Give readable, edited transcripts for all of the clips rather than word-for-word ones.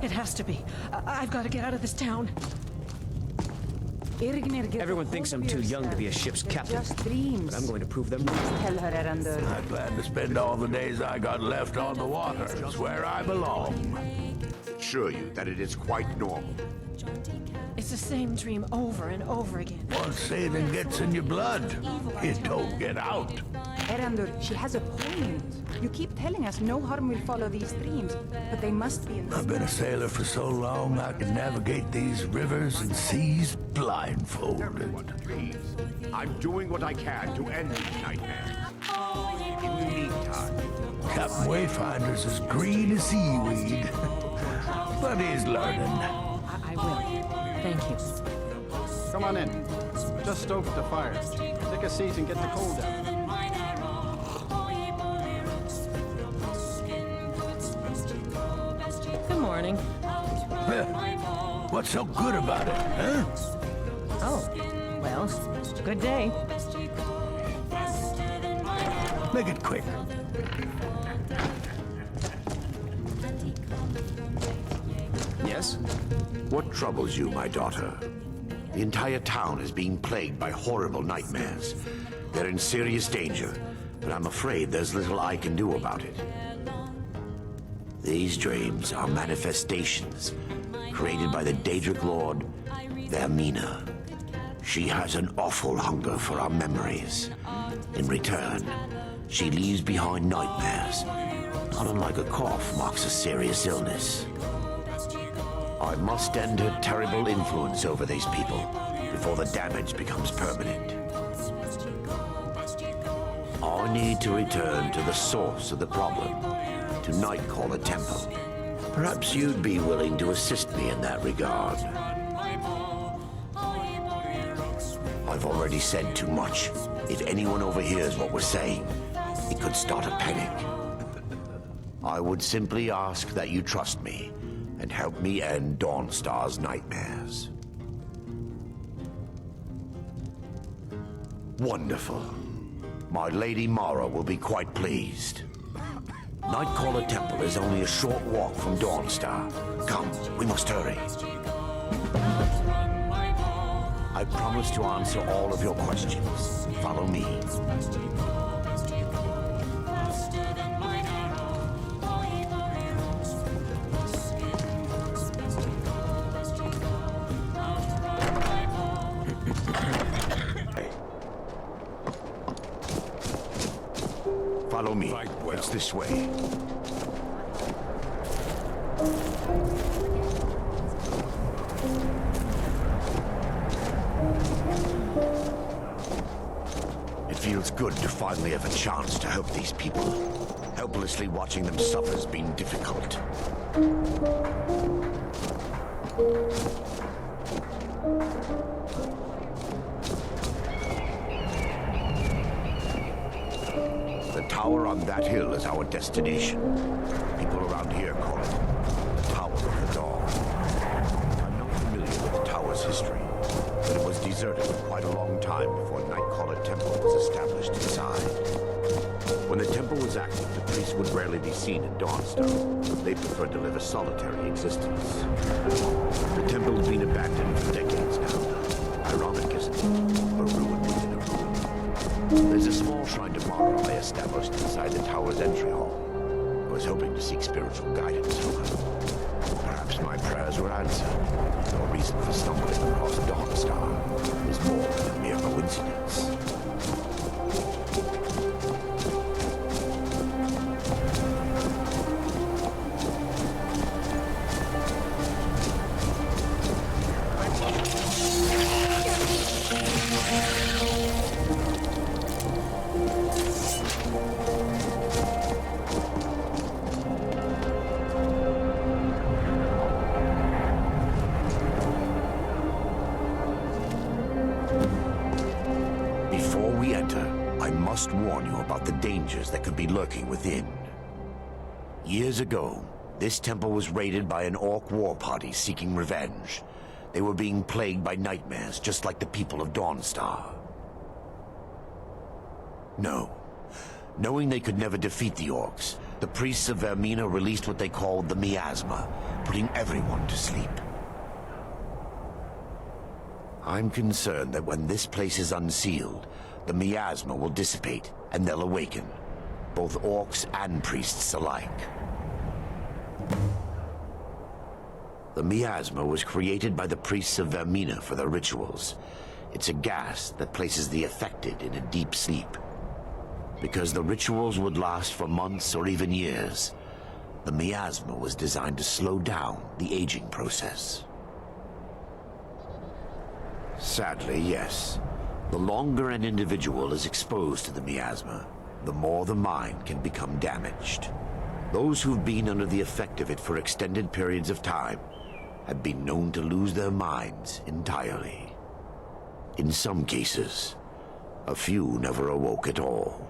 It has to be. I've got to get out of this town. Everyone thinks I'm too young to be a ship's captain, Just dreams. but I'm going to prove them wrong. Tell her, Erandur. I plan to spend all the days I got left on the water. It's where I belong. Assure you that it is quite normal. It's the same dream over and over again. Once Satan gets in your blood, it don't get out. Erandur, she has a point. You keep telling us no harm will follow these dreams, but they must be in the... I've been a sailor for so long I can navigate these rivers and seas blindfolded. Please. I'm doing what I can to end these nightmares. In the meantime, Captain Wayfinder's as green as seaweed. But he's learning. I will. Thank you. Come on in. Just stoked the fire. Take a seat and get the cold out. Good morning. What's so good about it, huh? Oh, well, good day. Make it quick. Yes? what troubles you, my daughter? The entire town is being plagued by horrible nightmares. They're in serious danger, but I'm afraid there's little I can do about it. These dreams are manifestations created by the Daedric Lord, Vermina. She has an awful hunger for our memories. In return, she leaves behind nightmares. Not unlike a cough marks a serious illness. I must end her terrible influence over these people before the damage becomes permanent. I need to return to the source of the problem, to Nightcaller Temple. Perhaps you'd be willing to assist me in that regard. I've already said too much. If anyone overhears what we're saying, it could start a panic. I would simply ask that you trust me and help me end Dawnstar's nightmares. Wonderful. My Lady Mara will be quite pleased. Nightcaller Temple is only a short walk from Dawnstar. Come, we must hurry. I promise to answer all of your questions. Follow me. Follow me. It's this way. It feels good to finally have a chance to help these people. Helplessly watching them suffer has been difficult. The tower on that hill is our destination. People around here call it the Tower of the Dawn. I'm not familiar with the tower's history, but it was deserted for quite a long time before Nightcaller Temple was established inside. When the temple was active, the priests would rarely be seen in Dawnstar. They preferred to live a solitary existence. The temple has been abandoned for decades now. Ironic, isn't it? A ruin within a ruin. There's a small shrine to Mara I established inside the tower's entry hall. I was hoping to seek spiritual guidance from her. Perhaps my prayers were answered. Your reason for stumbling across Dawnstar was more than a mere coincidence. Before we enter, I must warn you about the dangers that could be lurking within. Years ago, this temple was raided by an orc war party seeking revenge. They were being plagued by nightmares, just like the people of Dawnstar. Knowing they could never defeat the orcs, The priests of Vermina released what they called the miasma, putting everyone to sleep. I'm concerned that when this place is unsealed, the miasma will dissipate, and they'll awaken. Both orcs and priests alike. The miasma was created by the priests of Vermina for their rituals. It's a gas that places the affected in a deep sleep. Because the rituals would last for months or even years, the miasma was designed to slow down the aging process. Sadly, yes. The longer an individual is exposed to the miasma, the more the mind can become damaged. Those who've been under the effect of it for extended periods of time have been known to lose their minds entirely. In some cases, a few never awoke at all.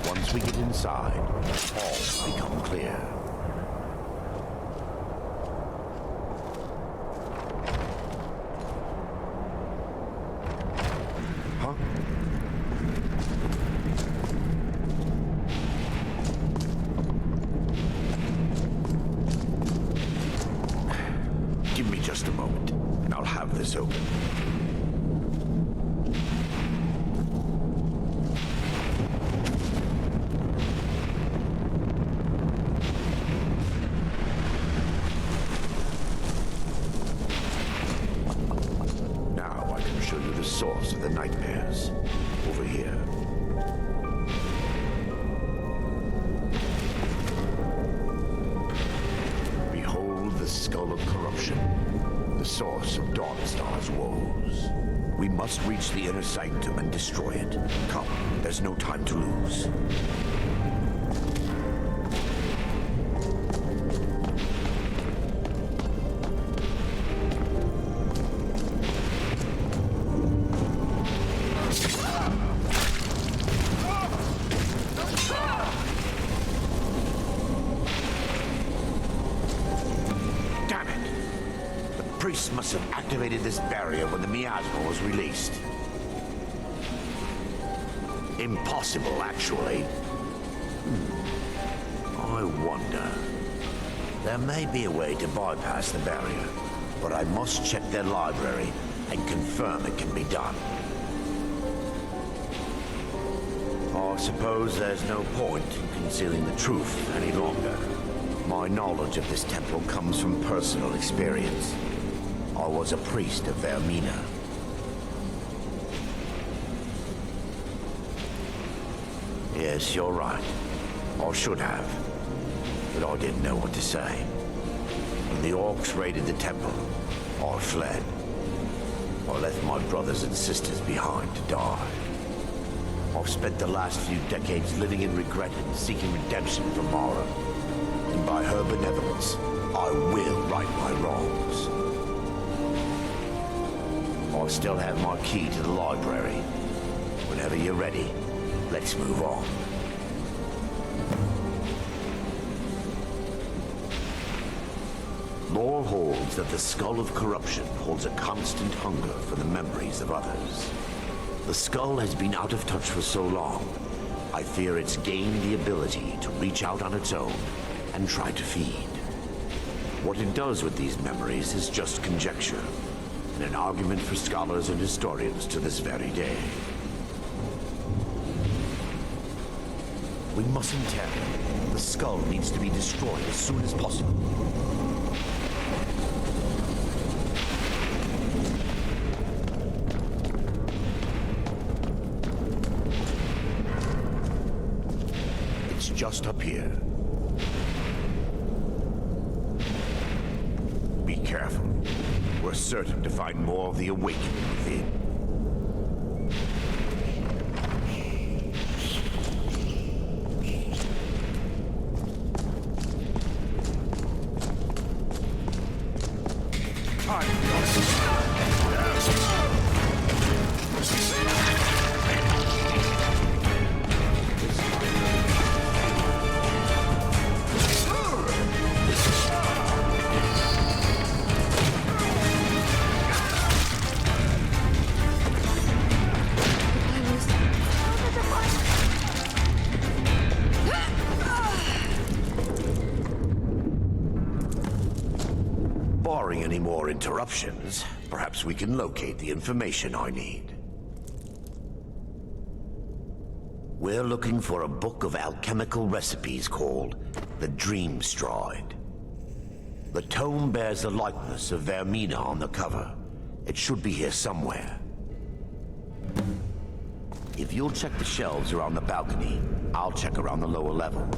Once we get inside, all will become clear. Huh? Give me just a moment, and I'll have this open. Now I can show you the source of the nightmares. Over here. Behold the skull of corruption, the source of Dawnstar's woes. We must reach the inner sanctum and destroy it. Come, there's no time to lose. Damn it! The priests must have activated this barrier when the miasma was released. Impossible, actually. I wonder. There may be a way to bypass the barrier, but I must check their library and confirm it can be done. I suppose there's no point in concealing the truth any longer. My knowledge of this temple comes from personal experience. I was a priest of Vermina. Yes, you're right. I should have. But I didn't know what to say. When the orcs raided the temple, I fled. I left my brothers and sisters behind to die. I've spent the last few decades living in regret and seeking redemption from Mara. And by her benevolence, I will right my wrongs. I still have my key to the library. Whenever you're ready, let's move on. Lore holds that the skull of corruption holds a constant hunger for the memories of others. The skull has been out of touch for so long, I fear it's gained the ability to reach out on its own and try to feed. What it does with these memories is just conjecture, and an argument for scholars and historians to this very day. We mustn't tarry. The skull needs to be destroyed as soon as possible. It's just up here. Be careful. We're certain to find more of the awakening within. barring any more interruptions, perhaps we can locate the information I need. We're looking for a book of alchemical recipes called the Dream Stride. The tome bears the likeness of Vermina on the cover. It should be here somewhere. If you'll check the shelves around the balcony, I'll check around the lower level.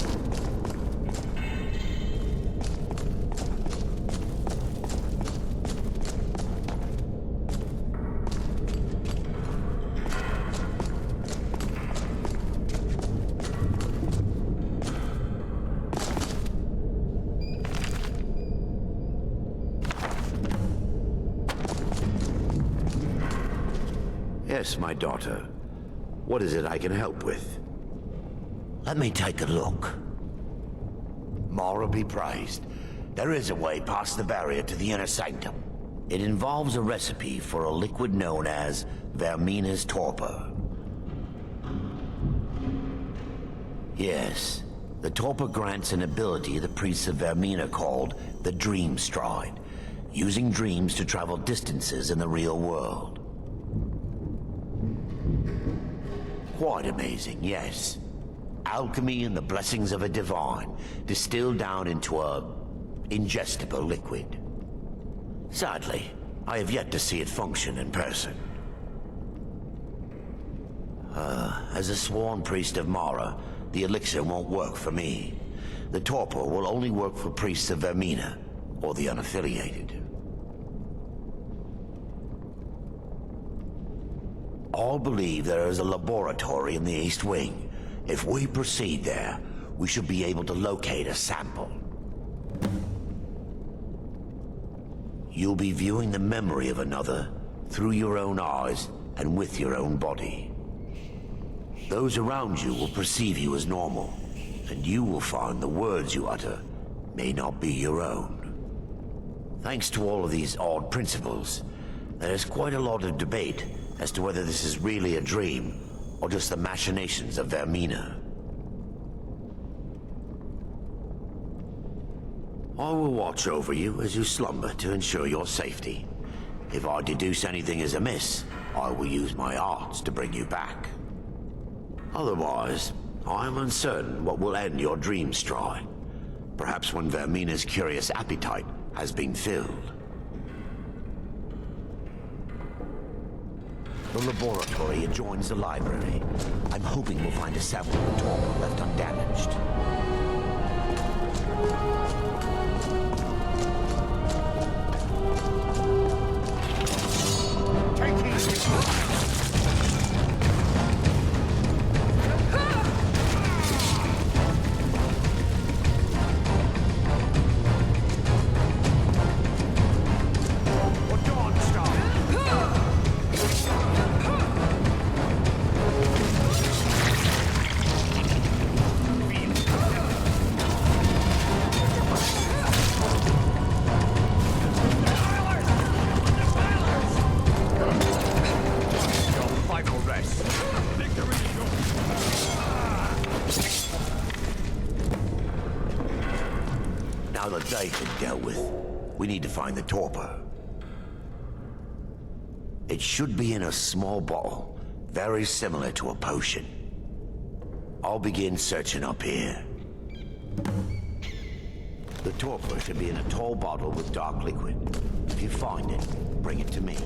Yes, my daughter. What is it I can help with? Let me take a look. Mara be praised. There is a way past the barrier to the inner sanctum. It involves a recipe for a liquid known as Vermina's torpor. Yes, the torpor grants an ability the priests of Vermina called the Dream Stride, using dreams to travel distances in the real world. Quite amazing, yes. Alchemy and the blessings of a divine, distilled down into a ingestible liquid. Sadly, I have yet to see it function in person. As a sworn priest of Mara, the elixir won't work for me. The torpor will only work for priests of Vermina, or the unaffiliated. All believe there is a laboratory in the East Wing. If we proceed there, we should be able to locate a sample. You'll be viewing the memory of another through your own eyes and with your own body. Those around you will perceive you as normal, and you will find the words you utter may not be your own. Thanks to all of these odd principles, there is quite a lot of debate as to whether this is really a dream or just the machinations of Vermina. I will watch over you as you slumber to ensure your safety. If I deduce anything is amiss, I will use my arts to bring you back. Otherwise, I am uncertain what will end your dream stride. Perhaps when Vermina's curious appetite has been filled. The laboratory adjoins the library. I'm hoping we'll find a sample of the torpor left undamaged. Now that they've been dealt with, we need to find the torpor. It should be in a small bottle, very similar to a potion. I'll begin searching up here. The torpor should be in a tall bottle with dark liquid. If you find it, bring it to me.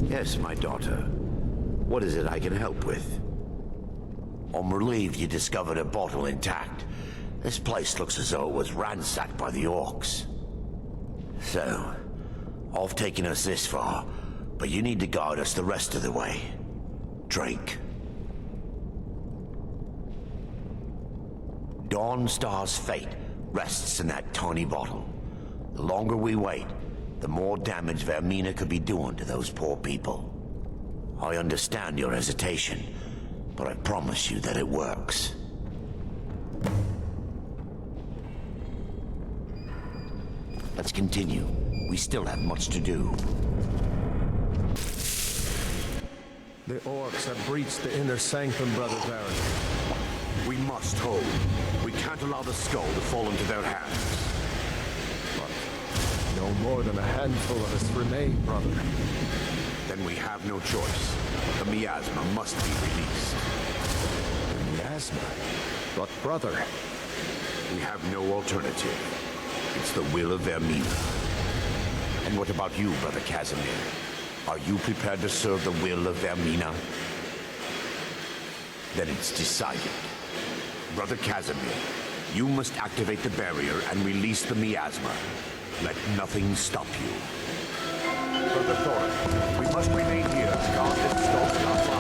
Yes, my daughter. What is it I can help with? I'm relieved you discovered a bottle intact. This place looks as though it was ransacked by the orcs. So, I've taken us this far, but you need to guide us the rest of the way. Drink. Dawnstar's fate rests in that tiny bottle. The longer we wait, the more damage Vermina could be doing to those poor people. I understand your hesitation, but I promise you that it works. Let's continue. We still have much to do. The orcs have breached the inner sanctum, Brother Baron. We must hold. We can't allow the skull to fall into their hands. But no more than a handful of us remain, brother. Then we have no choice. The miasma must be released. The miasma? But brother... We have no alternative. It's the will of Vermina. And what about you, Brother Casimir? Are you prepared to serve the will of Vermina? Then it's decided. Brother Casimir, you must activate the barrier and release the miasma. Let nothing stop you. Brother Thorin, we must remain here to guard this skull in our fire.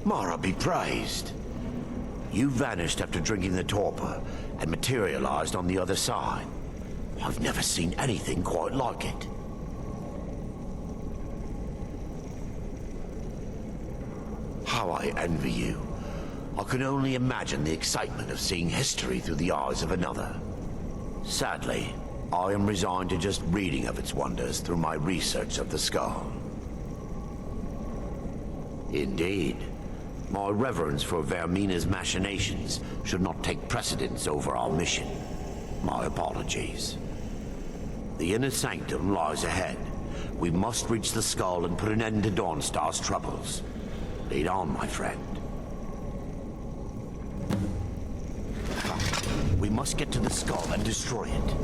Mara be praised. You vanished after drinking the torpor and materialized on the other side. I've never seen anything quite like it. How I envy you. I can only imagine the excitement of seeing history through the eyes of another. Sadly, I am resigned to just reading of its wonders through my research of the skull. Indeed. My reverence for Vermina's machinations should not take precedence over our mission. My apologies. The inner sanctum lies ahead. We must reach the skull and put an end to Dawnstar's troubles. Lead on, my friend. We must get to the skull and destroy it.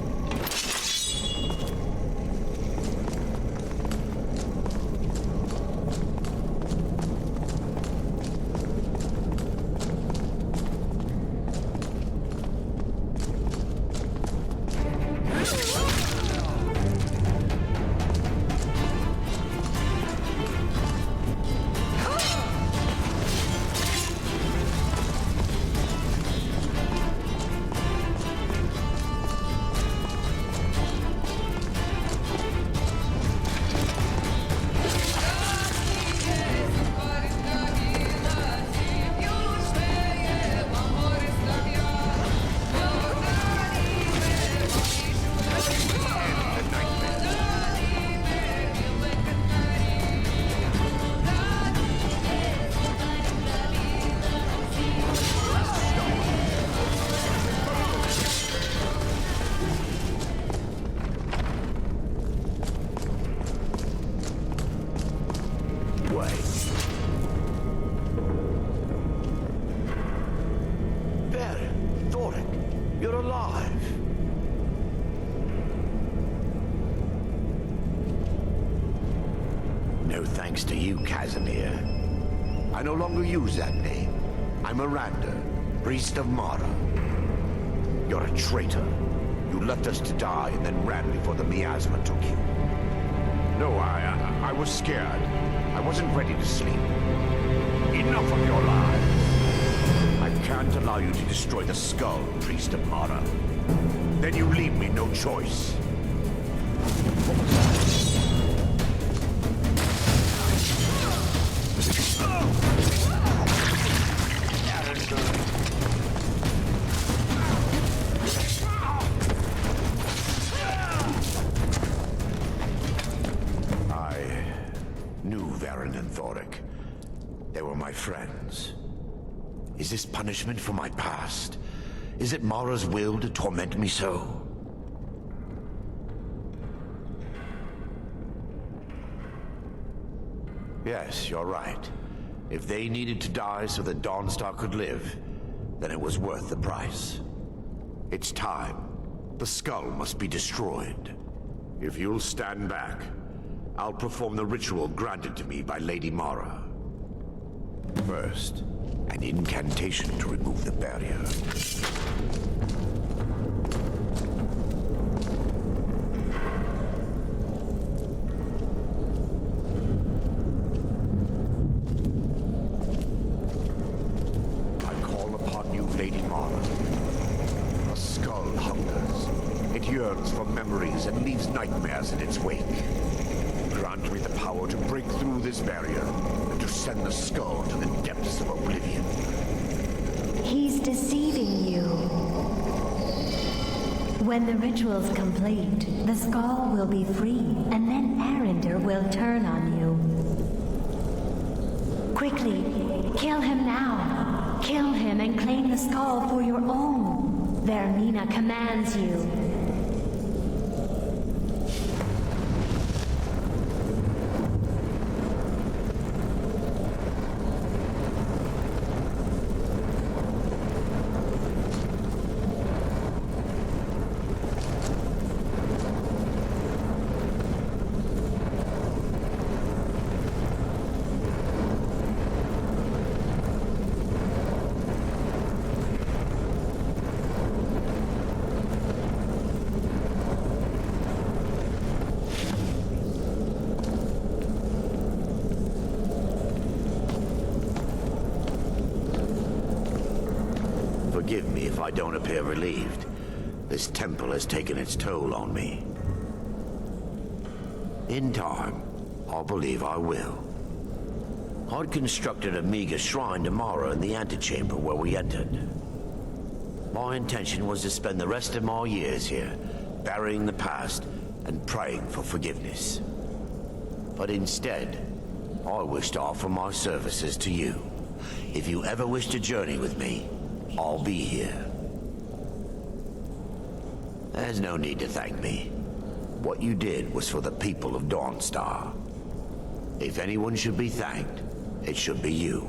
You're alive. No thanks to you, Casimir. I no longer use that name. I'm Miranda, priest of Mara. You're a traitor. You left us to die and then ran before the miasma took you. No, I was scared. I wasn't ready to sleep. Enough of your lies. I can't allow you to destroy the skull, priest of Mara. Then you leave me no choice. I knew Varen and Thor. friends. Is this punishment for my past? Is it Mara's will to torment me so? Yes, you're right. If they needed to die so that Dawnstar could live, then it was worth the price. It's time. The skull must be destroyed. If you'll stand back, I'll perform the ritual granted to me by Lady Mara. First, an incantation to remove the barrier. I call upon you, Lady Mara. A skull hungers. It yearns for memories and leaves nightmares in its wake. Grant me the power to break through this barrier and to send the skull to the depths of oblivion. He's deceiving you. When the ritual's complete, the skull will be free, and then Arender will turn on you. Quickly, kill him now. Kill him and claim the skull for your own. Vermina commands you. Forgive me if I don't appear relieved. This temple has taken its toll on me. In time, I'll believe I will. I'd constructed a meager shrine to Mara in the antechamber where we entered. My intention was to spend the rest of my years here, burying the past and praying for forgiveness. But instead, I wish to offer my services to you. If you ever wish to journey with me, I'll be here. There's no need to thank me. What you did was for the people of Dawnstar. If anyone should be thanked, it should be you.